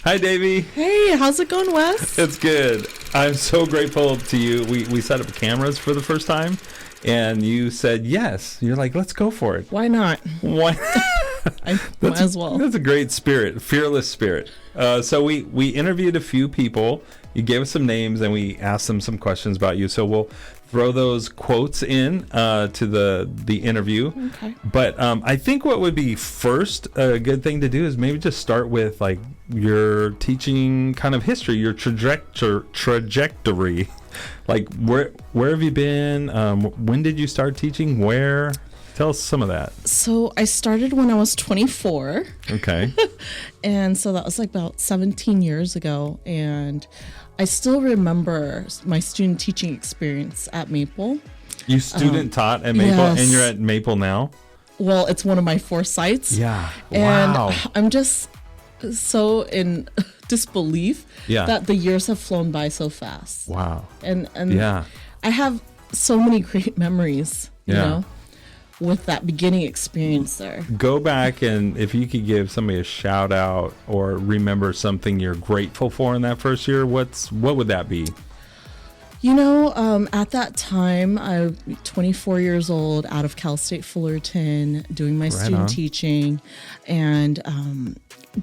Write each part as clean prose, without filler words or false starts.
Hi, Davey. Hey, how's it going, Wes? It's good. I'm so grateful to you. We set up cameras for the first time, and you said yes. You're like, let's go for it. Why not? Why? I might as well. That's a great spirit, fearless spirit. So we interviewed a few people. You gave us some names, and we asked them some questions about you. So we'll throw those quotes in to the interview. Okay. But I think what would be first a good thing to do is maybe just start with like your teaching kind of history, your trajectory. Like where have you been? When did you start teaching? Where? Tell us some of that. So I started when I was 24. Okay. And so that was like about 17 years ago. And I still remember my student teaching experience at Maple. You student taught at Maple, yes. and you're at Maple now? Well, it's one of my 4 sites. Yeah. And Wow. I'm just so in disbelief Yeah. that the years have flown by so fast. Wow. And Yeah. I have so many great memories, you Yeah. know, with that beginning experience there. Go back, and if you could give somebody a shout out or remember something you're grateful for in that first year, what would that be? You know, at that time, I'm 24 years old, out of Cal State Fullerton, doing my student on. teaching, and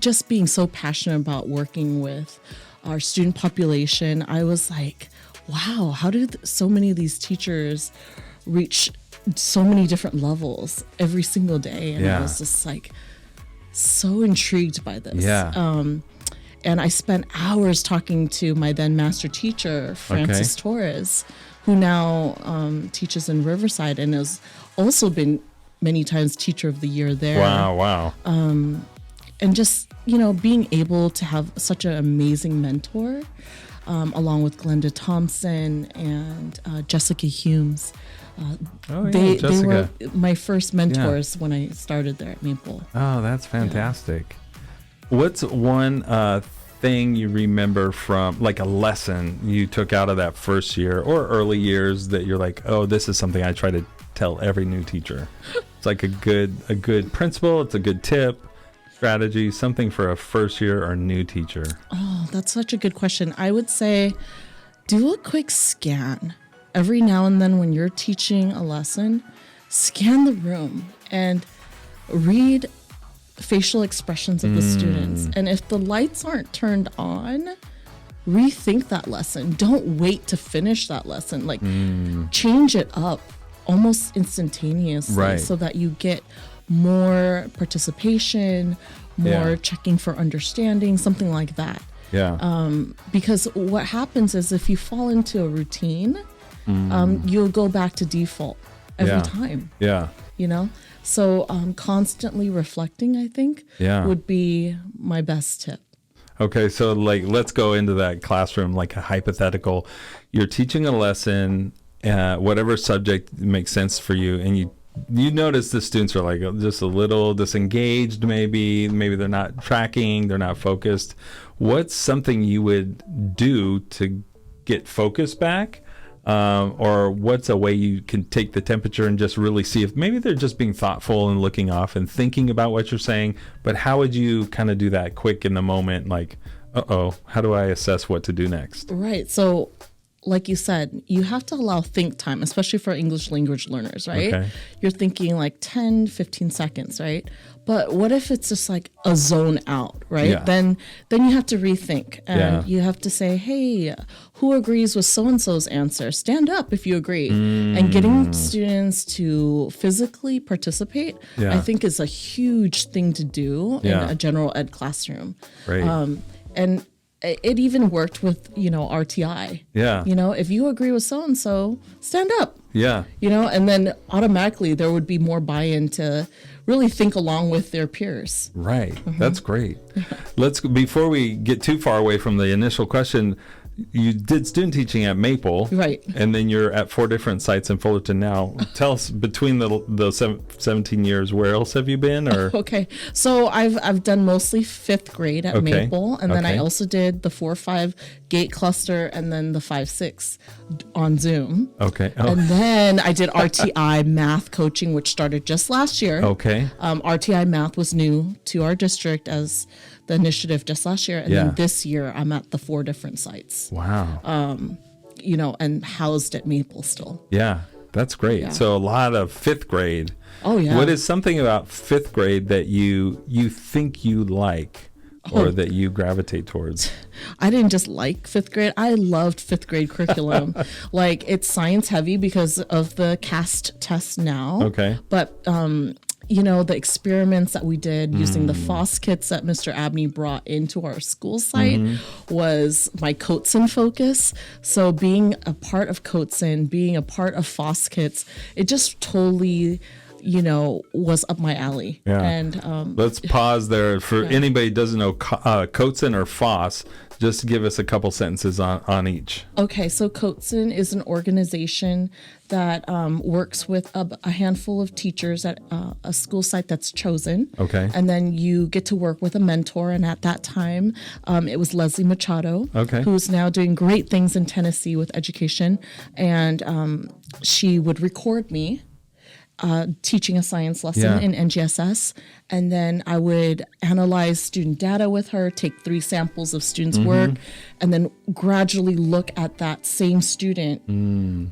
just being so passionate about working with our student population. I was like, wow, how did so many of these teachers reach so many different levels every single day? And Yeah. I was just like so intrigued by this. Yeah. And I spent hours talking to my then master teacher, Francis Torres, who now teaches in Riverside and has also been many times teacher of the year there. Wow. And just, you know, being able to have such an amazing mentor, along with Glenda Thompson and Jessica Humes. They were my first mentors when I started there at Maple. Oh, that's fantastic. What's one thing you remember from, like, a lesson you took out of that first year or early years that you're like, oh, this is something I try to tell every new teacher? It's like a good principle. It's a good tip, strategy, something for a first year or new teacher. Oh, that's such a good question. I would say do a quick scan. Every now and then when you're teaching a lesson, scan the room and read facial expressions of the students. And if the lights aren't turned on, rethink that lesson. Don't wait to finish that lesson. Like change it up almost instantaneously so that you get more participation, more checking for understanding, something like that. Yeah. Because what happens is if you fall into a routine, you'll go back to default every time. Yeah. You know? So constantly reflecting, I think, would be my best tip. Okay, so like let's go into that classroom, like a hypothetical. You're teaching a lesson, whatever subject makes sense for you, and you notice the students are like just a little disengaged, maybe they're not tracking, they're not focused. What's something you would do to get focus back? Or what's a way you can take the temperature and just really see if maybe they're just being thoughtful and looking off and thinking about what you're saying, but how would you kind of do that quick in the moment? Like, how do I assess what to do next? Right. So like you said, you have to allow think time, especially for English language learners, right? Okay. You're thinking like 10, 15 seconds, right? But what if it's just like a zone out, right? Yeah. Then you have to rethink and you have to say, hey, who agrees with so-and-so's answer? Stand up if you agree. And getting students to physically participate, I think is a huge thing to do in a general ed classroom. Right. And it even worked with, RTI. Yeah. If you agree with so-and-so, stand up. Yeah. And then automatically there would be more buy-in to really think along with their peers. Right. That's great. Before we get too far away from the initial question, you did student teaching at Maple, right? And then you're at 4 different sites in Fullerton now. Tell us, between those 17 years, where else have you been? Or okay, so I've done mostly 5th grade at Maple, and then I also did the 4-5 gate cluster, and then the 5-6 on Zoom. Okay, and then I did RTI math coaching, which started just last year. Okay, RTI math was new to our district as the initiative just last year. And Yeah. then this year, I'm at the 4 different sites, Wow. and housed at Maple still. Yeah, that's great. Yeah. So a lot of 5th grade. Oh, yeah. What is something about 5th grade that you think you like or that you gravitate towards? I didn't just like 5th grade. I loved 5th grade curriculum. Like, it's science heavy because of the CAST test now. Okay. But, the experiments that we did using the FOSS kits that Mr. Abney brought into our school site was my COTSN focus. So being a part of COTSN, being a part of FOSS kits, it just totally, was up my alley. Yeah. And Let's pause there. For anybody who doesn't know COTSN or FOSS, just give us a couple sentences on each. Okay, so COTSN is an organization that works with a handful of teachers at a school site that's chosen. Okay. And then you get to work with a mentor. And at that time, it was Leslie Machado, Okay. who's now doing great things in Tennessee with education. And she would record me teaching a science lesson in NGSS. And then I would analyze student data with her, take 3 samples of students' work, and then gradually look at that same student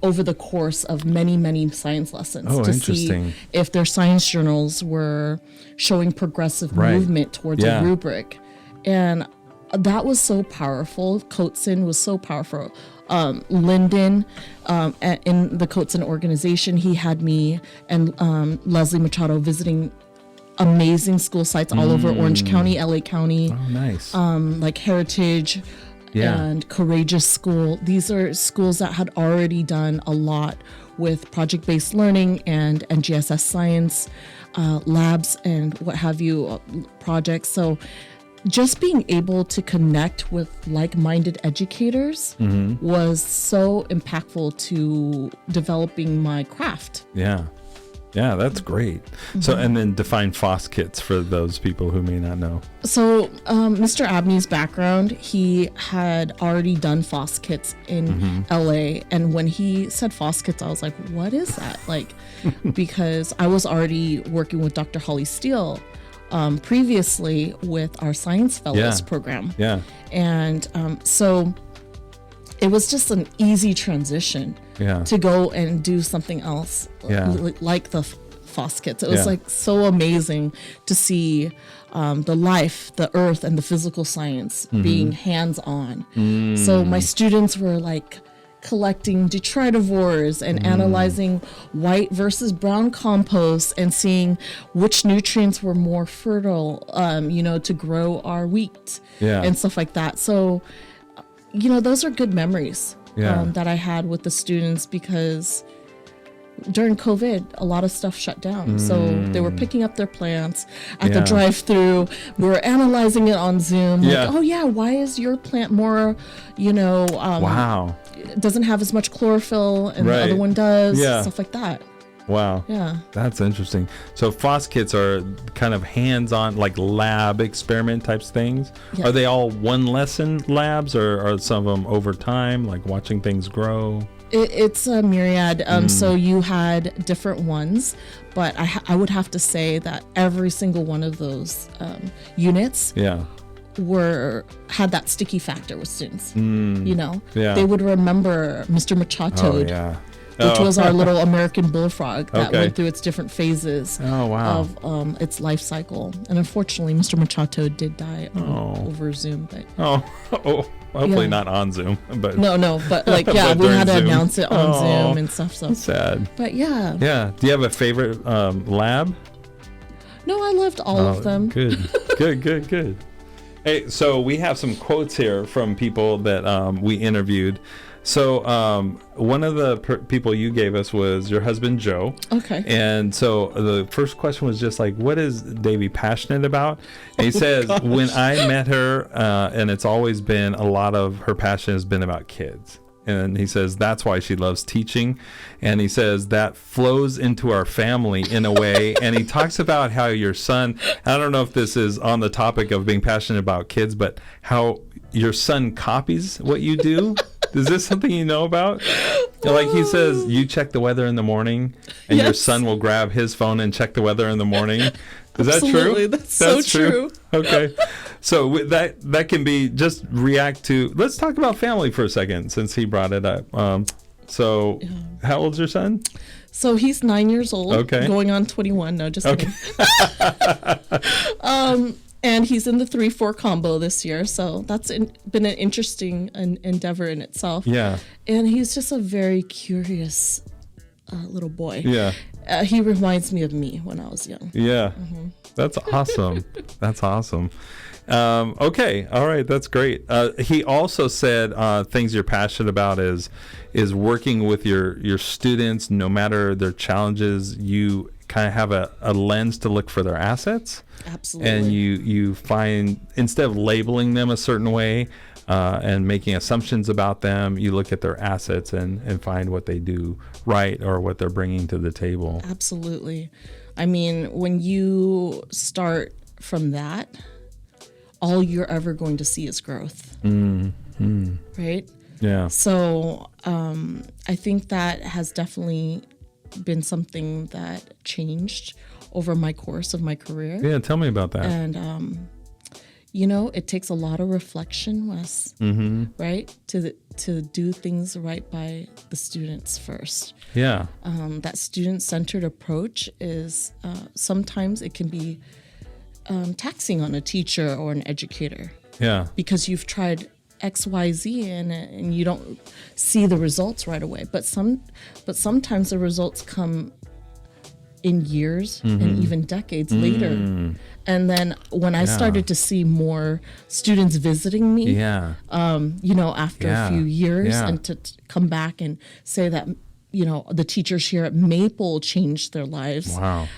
over the course of many, many science lessons Oh, to interesting. see if their science journals were showing progressive Right. movement towards Yeah. a rubric. And that was so powerful. COTSN was so powerful. Lyndon, in the COTSN organization, he had me and Leslie Machado visiting amazing school sites all over Orange County, LA County, Oh, nice. like Heritage Yeah. and Courageous School. These are schools that had already done a lot with project-based learning and NGSS science labs and what have you, projects. So just being able to connect with like-minded educators was so impactful to developing my craft. Yeah. Yeah, that's great. So, and then define FOSS kits for those people who may not know. So Mr. Abney's background, he had already done FOSS kits in LA. And when he said FOSS kits, I was like, what is that? Like, because I was already working with Dr. Holly Steele previously with our Science Fellows program. Yeah. And so it was just an easy transition Yeah. to go and do something else like the FOSS kits. It was Yeah. like so amazing to see the life, the earth, and the physical science being hands-on. So my students were like collecting detritivores and analyzing white versus brown compost and seeing which nutrients were more fertile, to grow our wheat and stuff like that. So, those are good memories that I had with the students because during COVID, a lot of stuff shut down. So they were picking up their plants at the drive-through. We were analyzing it on Zoom. Yeah. Like, oh yeah, why is your plant more, Wow. doesn't have as much chlorophyll and the Right. other one does, Yeah. stuff like that. Wow. Yeah. That's interesting. So FOSS kits are kind of hands-on, like lab experiment types things. Yeah. Are they all one lesson labs, or are some of them over time, like watching things grow? It's a myriad. So you had different ones, but I would have to say that every single one of those units Yeah. had that sticky factor with students. Yeah. They would remember Mr. Machado, Oh, yeah. which was our little American bullfrog that Okay. went through its different phases Oh, wow. of its life cycle. And unfortunately, Mr. Machado did die over Zoom. But Hopefully Yeah. not on Zoom, but no, but like, But we had during to Zoom. announce it on Oh. Zoom and stuff. So, sad. but yeah. Yeah. Do you have a favorite lab? No, I loved all of them. Good. Good. Hey, so we have some quotes here from people that we interviewed. So one of the people you gave us was your husband, Joe. Okay. And so the first question was just like, what is Davy passionate about? And he says, when I met her, and it's always been a lot of her passion has been about kids. And he says that's why she loves teaching. And he says that flows into our family in a way. And he talks about how your son, I don't know if this is on the topic of being passionate about kids, but how your son copies what you do. Is this something you know about? Like he says, you check the weather in the morning, and your Yes. son will grab his phone and check the weather in the morning. Is that Absolutely. true? That's so true. Okay. So that can be just react to. Let's talk about family for a second, since he brought it up. How old's your son? So he's 9 years old, Okay. going on 21. No, just kidding. And he's in the 3-4 combo this year. So that's been an interesting endeavor in itself. Yeah. And he's just a very curious little boy. Yeah. He reminds me of me when I was young. Yeah. That's awesome. That's awesome. Okay. All right. That's great. He also said things you're passionate about is working with your students, no matter their challenges. You kind of have a lens to look for their assets. Absolutely. And you find, instead of labeling them a certain way and making assumptions about them, you look at their assets and find what they do right or what they're bringing to the table. Absolutely. I mean, when you start from that, all you're ever going to see is growth. Right? Yeah. So I think that has definitely been something that changed over my course of my career. Yeah. Tell me about that. And, it takes a lot of reflection, Wes, right? To do things right by the students first. Yeah. That student-centered approach is sometimes it can be taxing on a teacher or an educator. Yeah. Because you've tried X, Y, Z and you don't see the results right away. But sometimes the results come in years and even decades later. And then when I started to see more students visiting me, after a few years, and to come back and say that, the teachers here at Maple changed their lives. Wow.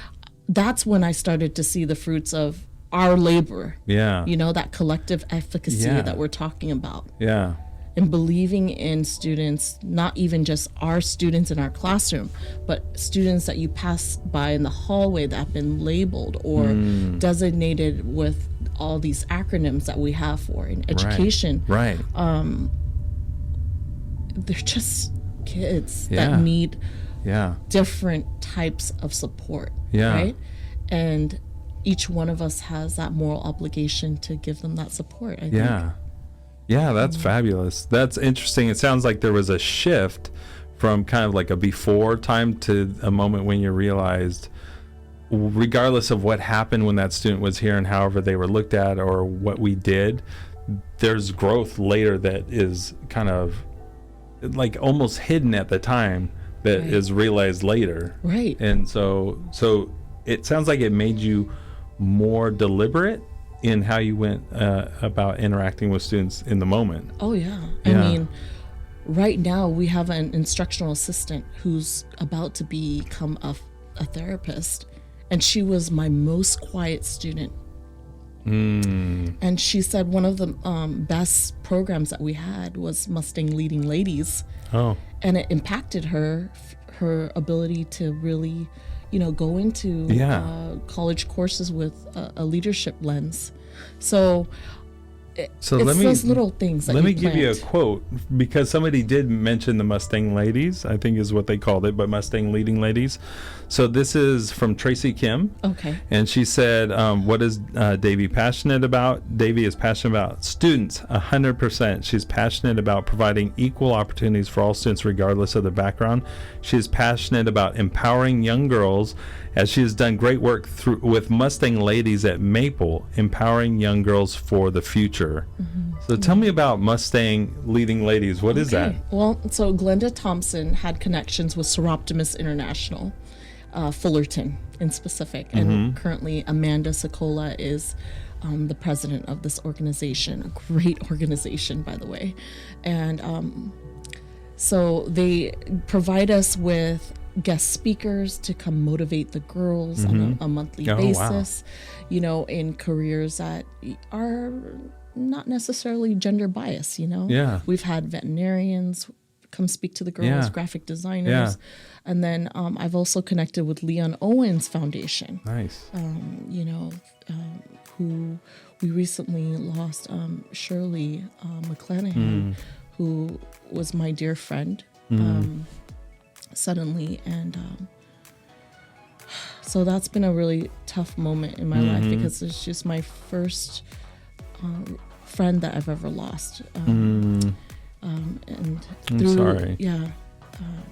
That's when I started to see the fruits of our labor. Yeah. That collective efficacy that we're talking about. Yeah. And believing in students, not even just our students in our classroom, but students that you pass by in the hallway that have been labeled or designated with all these acronyms that we have for in education. Right. They're just kids that need different types of support. Yeah. Right? And each one of us has that moral obligation to give them that support, I think. Yeah, that's fabulous. That's interesting. It sounds like there was a shift from kind of like a before time to a moment when you realized, regardless of what happened when that student was here and however they were looked at or what we did, there's growth later that is kind of like almost hidden at the time that is realized later. Right. And so it sounds like it made you more deliberate in how you went about interacting with students in the moment. Oh, yeah. I mean, right now we have an instructional assistant who's about to become a therapist. And she was my most quiet student. And she said one of the best programs that we had was Mustang Leading Ladies. Oh. And it impacted her ability to really go into college courses with a leadership lens. So it's those little things that let me plant. give you a quote, because somebody did mention the Mustang Ladies, I think is what they called it, but Mustang Leading Ladies. So this is from Tracy Kim. Okay. And she said, what is Devi passionate about? Devi is passionate about students, 100%. She's passionate about providing equal opportunities for all students regardless of their background. She is passionate about empowering young girls, as she has done great work with Mustang Ladies at Maple, empowering young girls for the future. So tell me about Mustang Leading Ladies. What is that? Well, so Glenda Thompson had connections with Seroptimus International, Fullerton in specific, and currently Amanda Sokola is the president of this organization, a great organization, by the way. And so they provide us with guest speakers to come motivate the girls on a monthly basis, in careers that are not necessarily gender biased, We've had veterinarians come speak to the girls, graphic designers. And then I've also connected with Leon Owens Foundation. Nice. Who we recently lost, Shirley McClanahan, who was my dear friend suddenly. And So that's been a really tough moment in my life because it's just my first friend that I've ever lost. And I'm through, sorry. Yeah,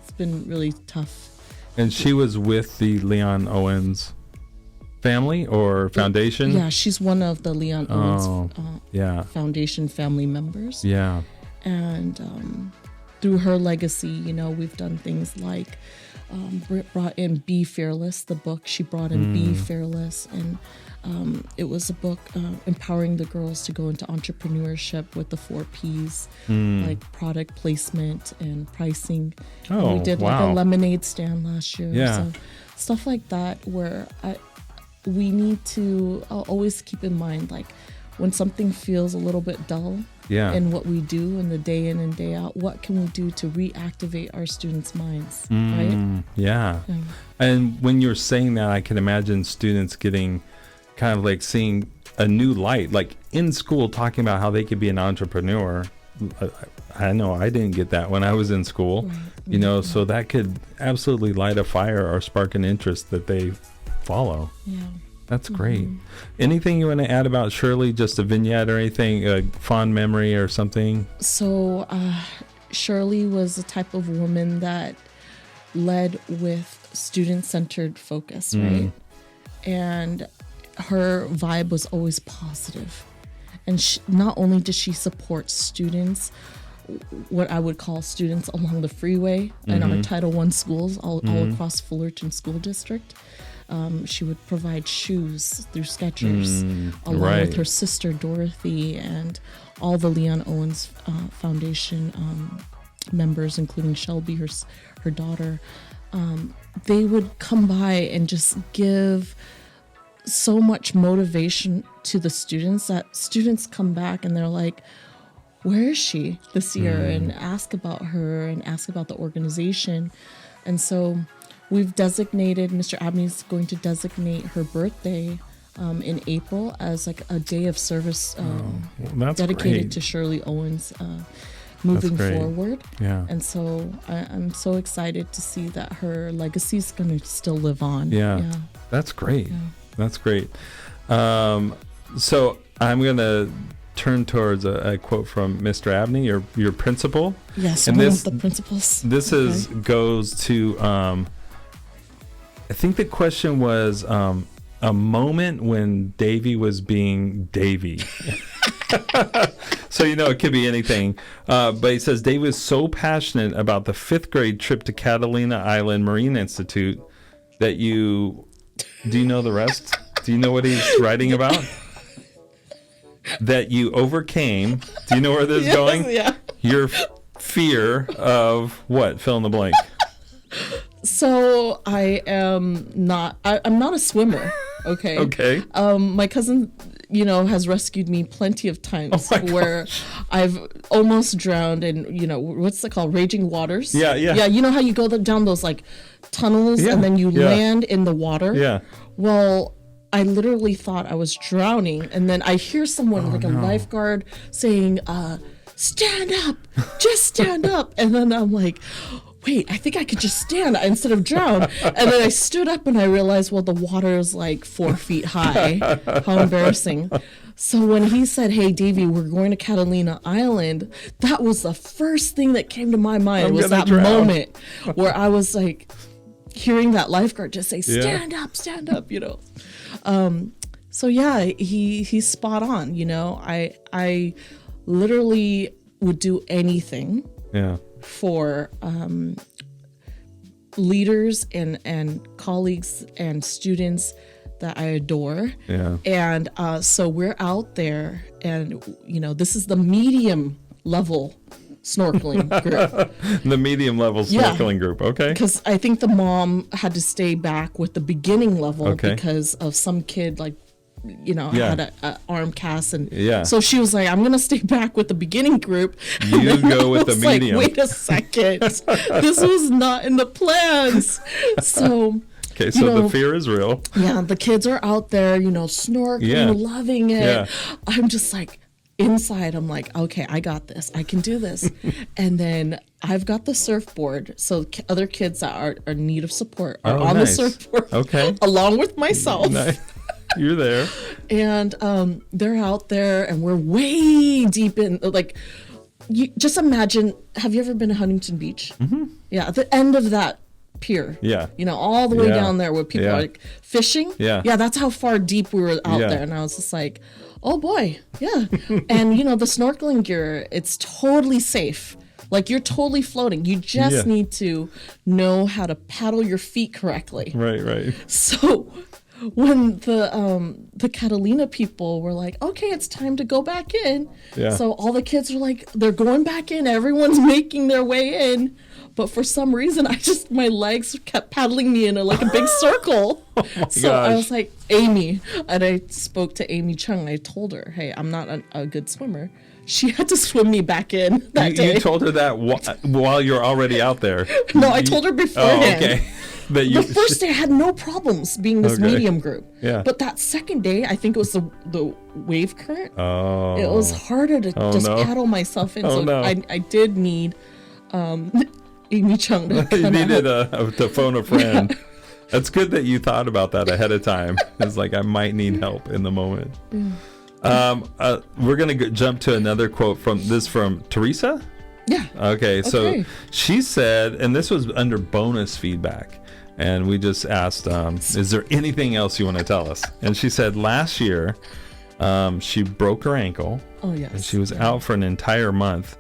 it's been really tough. And she was with the Leon Owens family or foundation? Yeah, she's one of the Leon Owens Foundation family members. Yeah. And through her legacy, you know, we've done things like Britt brought in Be Fearless, the book. She brought in Be Fearless, and it was a book empowering the girls to go into entrepreneurship with the 4 Ps, like product placement and pricing. Oh, and we did like a lemonade stand last year. Yeah. So stuff like that where we need to always keep in mind, like, when something feels a little bit dull in what we do in the day in and day out, what can we do to reactivate our students' minds, right? Yeah. And when you're saying that, I can imagine students getting kind of like seeing a new light, like in school talking about how they could be an entrepreneur. I know I didn't get that when I was in school, you know, so that could absolutely light a fire or spark an interest that they follow. Yeah. That's great. Anything you want to add about Shirley? Just a vignette or anything, a fond memory or something? So Shirley was the type of woman that led with student-centered focus, right? And her vibe was always positive. And not only did she support students, what I would call students along the freeway in our Title I schools all across Fullerton School District. She would provide shoes through Skechers, along with her sister Dorothy and all the Leon Owens Foundation members, including Shelby, her daughter. They would come by and just give so much motivation to the students that students come back and they're like, where is she this year? And ask about her and ask about the organization. And so we've designated, Mr. Abney's going to designate her birthday in April as like a day of service dedicated to Shirley Owens moving forward. Yeah. And so I'm so excited to see that her legacy is going to still live on. Yeah. That's great. Yeah. That's great. So I'm going to turn towards a quote from Mr. Abney, your principal. Yes, and one of the principals. This goes to, I think the question was a moment when Davy was being Davy. So, you know, it could be anything. But he says, Davy was so passionate about the 5th grade trip to Catalina Island Marine Institute that do you know the rest? Do you know what he's writing about? That you overcame. Do you know where this is going? Yeah. Your fear of what? Fill in the blank. So I'm not a swimmer. Okay. Okay. My cousin, you know, has rescued me plenty of times where I've almost drowned in, you know, what's it called? Raging waters. Yeah. Yeah. You know how you go down those like tunnels and then you land in the water? Yeah. Well, I literally thought I was drowning, and then I hear someone a lifeguard saying, stand up, just stand up. And then I'm like, wait, I think I could just stand instead of drown. And then I stood up and I realized, well, the water is like 4 feet high. How embarrassing. So when he said, hey, Davy, we're going to Catalina Island, that was the first thing that came to my mind was that moment where I was like hearing that lifeguard just say, stand up, you know. So yeah, he's spot on, you know. I literally would do anything for leaders and colleagues and students that I adore. Yeah. And so we're out there, and you know, this is the medium level snorkeling group. The medium level snorkeling group, okay. Because I think the mom had to stay back with the beginning level because of some kid, like, you know, had an arm cast, and so she was like, I'm gonna stay back with the beginning group. You go with the medium. Like, wait a second, this was not in the plans. So okay, so the fear is real. Yeah, the kids are out there, you know, snorkeling, loving it. I'm just like, inside I'm like, okay, I got this, I can do this. And then I've got the surfboard, so other kids that are in need of support are on nice. the surfboard, Okay. along with myself. Nice. You're there. And they're out there, and we're way deep in, like, you just imagine, have you ever been to Huntington Beach? Mm-hmm. Yeah, at the end of that pier. Yeah. You know, all the way Yeah. down there where people Yeah. are like fishing. Yeah. Yeah, that's how far deep we were out Yeah. there. And I was just like, oh boy, yeah. And, you know, the snorkeling gear, it's totally safe. Like, you're totally floating. You just Yeah. need to know how to paddle your feet correctly. Right. So when the Catalina people were like, okay, it's time to go back in. Yeah. So all the kids are like, they're going back in. Everyone's making their way in. But for some reason, my legs kept paddling me in a big circle. So I gosh. was like, Amy, and I spoke to Amy Chung. I told her, hey, I'm not a good swimmer. She had to swim me back in that day. You told her that while you're already out there. No, I told her beforehand. Oh, okay. That you, The first day I had no problems being this Okay. medium group. Yeah. But that second day, I think it was the wave current. Oh. It was harder to just no. paddle myself in. Oh, So no. I did need Amy Chung to You come needed out. to phone a friend. That's good that you thought about that ahead of time. It's like, I might need help in the moment. We're going to jump to another quote from Teresa. Yeah. Okay, so Okay. she said, and this was under bonus feedback, and we just asked, is there anything else you want to tell us? And she said last year she broke her ankle. Oh, yes. And she was out for an entire month.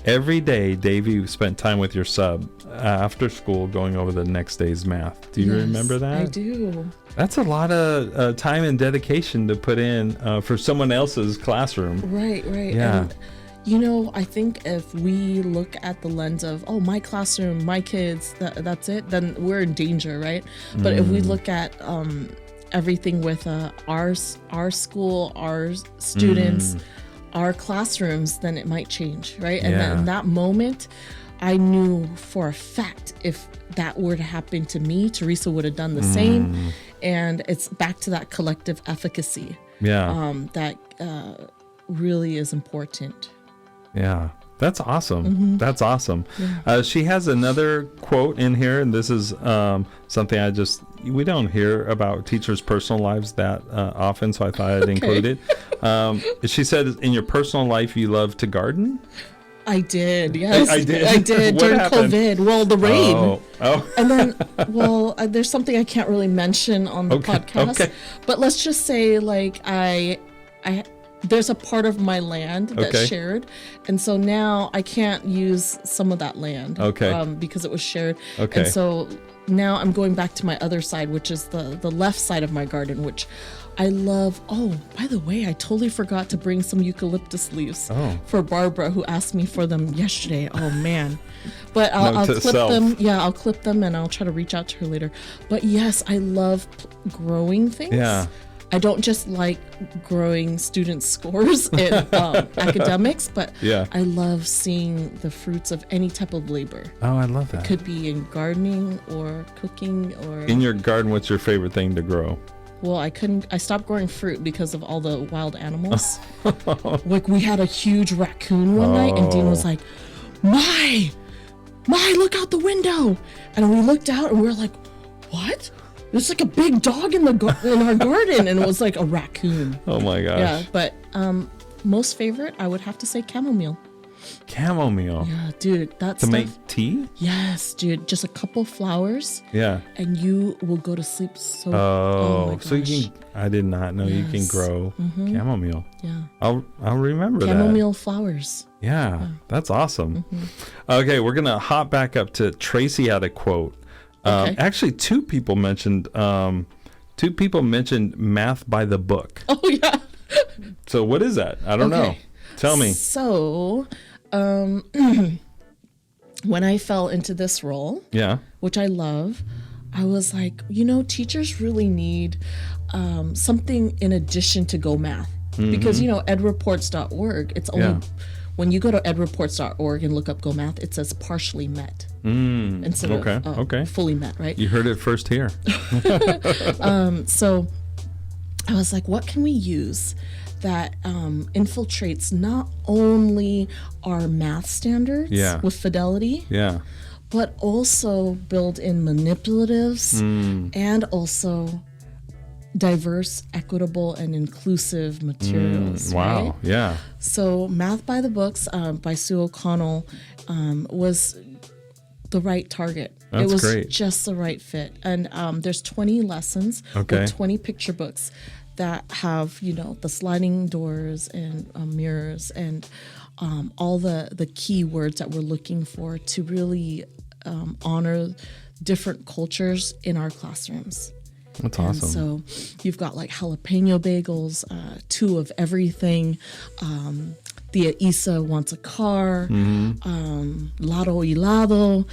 Every day, Davey spent time with your sub after school going over the next day's math. Do you Yes, remember that? I do. That's a lot of time and dedication to put in for someone else's classroom. Right. Yeah. And, you know, I think if we look at the lens of, oh, my classroom, my kids, that's it, then we're in danger, right? But if we look at everything with our school, our students, our classrooms, then it might change, right? And then in that moment, I knew for a fact if that were to happen to me, Teresa would have done the same. And it's back to that collective efficacy that really is important. Yeah, that's awesome. That's awesome. Yeah. She has another quote in here, and this is something we don't hear about teachers' personal lives that often, so I thought I'd include it. She said, in your personal life, you love to garden? I did, yes. I did? I did What during happened? COVID. Well, the rain. Oh. And then, there's something I can't really mention on the podcast. Okay. But let's just say, there's a part of my land that's shared, and so now I can't use some of that land. Because it was shared. Okay. And so now I'm going back to my other side, which is the left side of my garden, which I love. Oh, by the way, I totally forgot to bring some eucalyptus leaves for Barbara, who asked me for them yesterday. Oh man. But I'll clip them. Yeah, I'll clip them and I'll try to reach out to her later. But yes, I love growing things. Yeah. I don't just like growing students' scores in academics, but I love seeing the fruits of any type of labor. Oh, I love that. It could be in gardening or cooking or... In your garden, what's your favorite thing to grow? Well, I stopped growing fruit because of all the wild animals. Like, we had a huge raccoon one night, and Dean was like, My, look out the window. And we looked out, and we were like, what? There's like a big dog in our garden, and it was like a raccoon. Oh my gosh. Yeah, but most favorite, I would have to say chamomile. Chamomile. Yeah, dude, that's to make tea? Yes, dude, just a couple flowers. Yeah. And you will go to sleep so. Oh, my gosh. so you can. I did not know you can grow chamomile. Yeah. I'll remember that. Chamomile flowers. Yeah, that's awesome. Okay, we're gonna hop back up to Tracy had a quote. Actually, two people mentioned math by the book. Oh yeah. So what is that? I don't know. Tell me. So, when I fell into this role, which I love, I was like, teachers really need something in addition to Go Math. Because, edreports.org, it's only, when you go to edreports.org and look up Go Math, it says partially met instead of fully met, right? You heard it first here. So I was like, what can we use that infiltrates not only our math standards with fidelity, but also build in manipulatives and also diverse, equitable, and inclusive materials. Wow. Right? Yeah. So Math by the Books by Sue O'Connell was the right target. That's it was great. just the right fit. And there's 20 lessons with 20 picture books that have, the sliding doors and mirrors and all the key words that we're looking for to really honor different cultures in our classrooms. That's awesome. And so you've got like jalapeno bagels, 2 of everything. The Isa wants a car, lado y lado,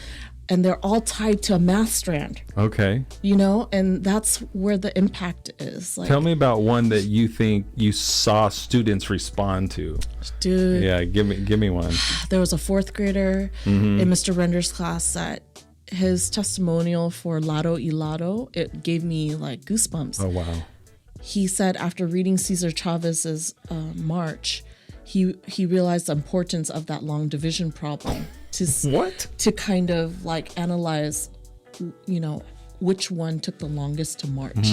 and they're all tied to a math strand. Okay. And that's where the impact is. Like, tell me about one that you think you saw students respond to. Dude. Yeah, give me one. There was a 4th grader in Mr. Render's class that his testimonial for Lado y Lado, it gave me like goosebumps. Oh, wow. He said after reading Cesar Chavez's March, he realized the importance of that long division problem to kind of like analyze, which one took the longest to march.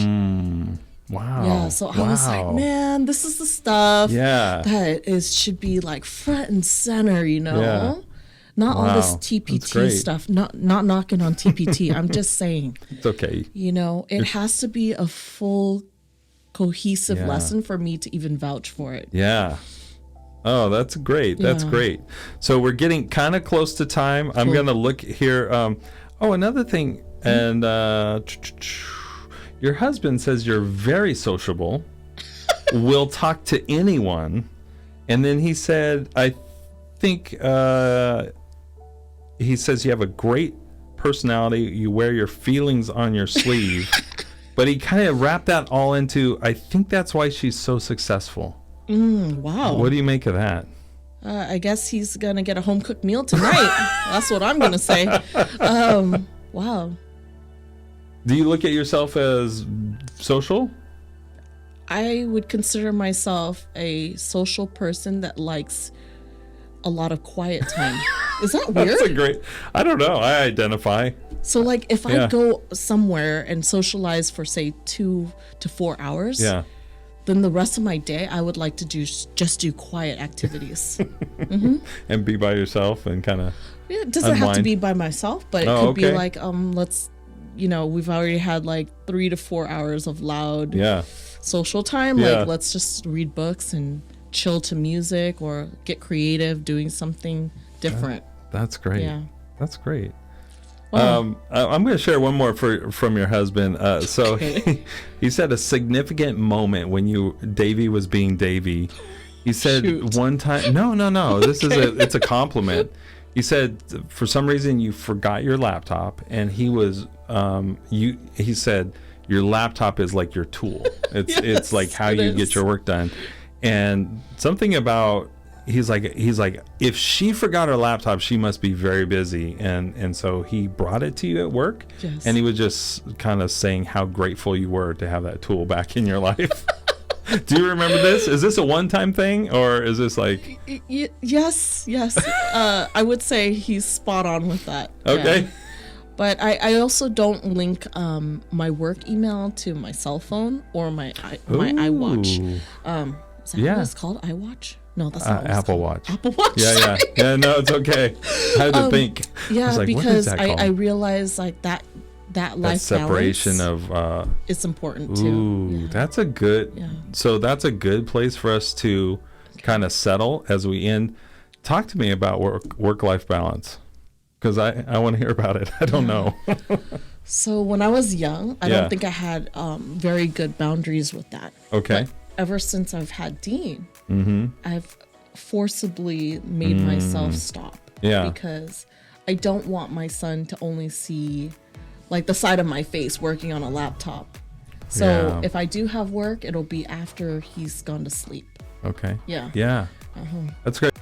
Wow. Yeah, so I was like, man, this is the stuff that should be like front and center, Yeah. Not all this TPT stuff. Not knocking on TPT. I'm just saying. It's okay. It has to be a full, cohesive lesson for me to even vouch for it. Yeah. Oh, that's great. That's great. So we're getting kind of close to time. I'm going to look here. Another thing. And your husband says you're very sociable, will talk to anyone. And then he said, I think... he says you have a great personality. You wear your feelings on your sleeve. But he kind of wrapped that all into, I think that's why she's so successful. Wow. What do you make of that? I guess he's going to get a home-cooked meal tonight. That's what I'm going to say. Wow. Do you look at yourself as social? I would consider myself a social person that likes a lot of quiet time. Is that weird? That's a great, I don't know. I identify. So like if I go somewhere and socialize for say 2 to 4 hours, then the rest of my day I would like to just do quiet activities. And be by yourself and kind of it doesn't have to be by myself, but it could be like let's we've already had like 3 to 4 hours of loud social time. Like let's just read books and chill to music or get creative doing something different. That's great. Yeah. That's great. Wow. I'm going to share one more from your husband. So he said a significant moment when Davy was being Davy. He said one time, no. This is it's a compliment. He said for some reason you forgot your laptop, and he was he said your laptop is like your tool. It's like how you get your work done. And something about he's like if she forgot her laptop, she must be very busy, and so he brought it to you at work. And he was just kind of saying how grateful you were to have that tool back in your life. Do you remember this? Is this a one-time thing, or is this like yes I would say he's spot on with that. Okay. But I also don't link my work email to my cell phone or my iWatch. Is that what it's called? iWatch? No, that's not what it's Apple called. Watch. Apple Watch. Yeah. No, it's okay. I had to think. Yeah, I was like, because what is that I realized like that life separation balance of it's important too. Ooh, that's a good. Yeah. So that's a good place for us to kind of settle as we end. Talk to me about work-life balance, because I want to hear about it. I don't know. So when I was young, I don't think I had very good boundaries with that. Okay. But ever since I've had Dean, I've forcibly made myself stop. Yeah. Because I don't want my son to only see like the side of my face working on a laptop. So if I do have work, it'll be after he's gone to sleep. Okay. Yeah. Yeah. That's great.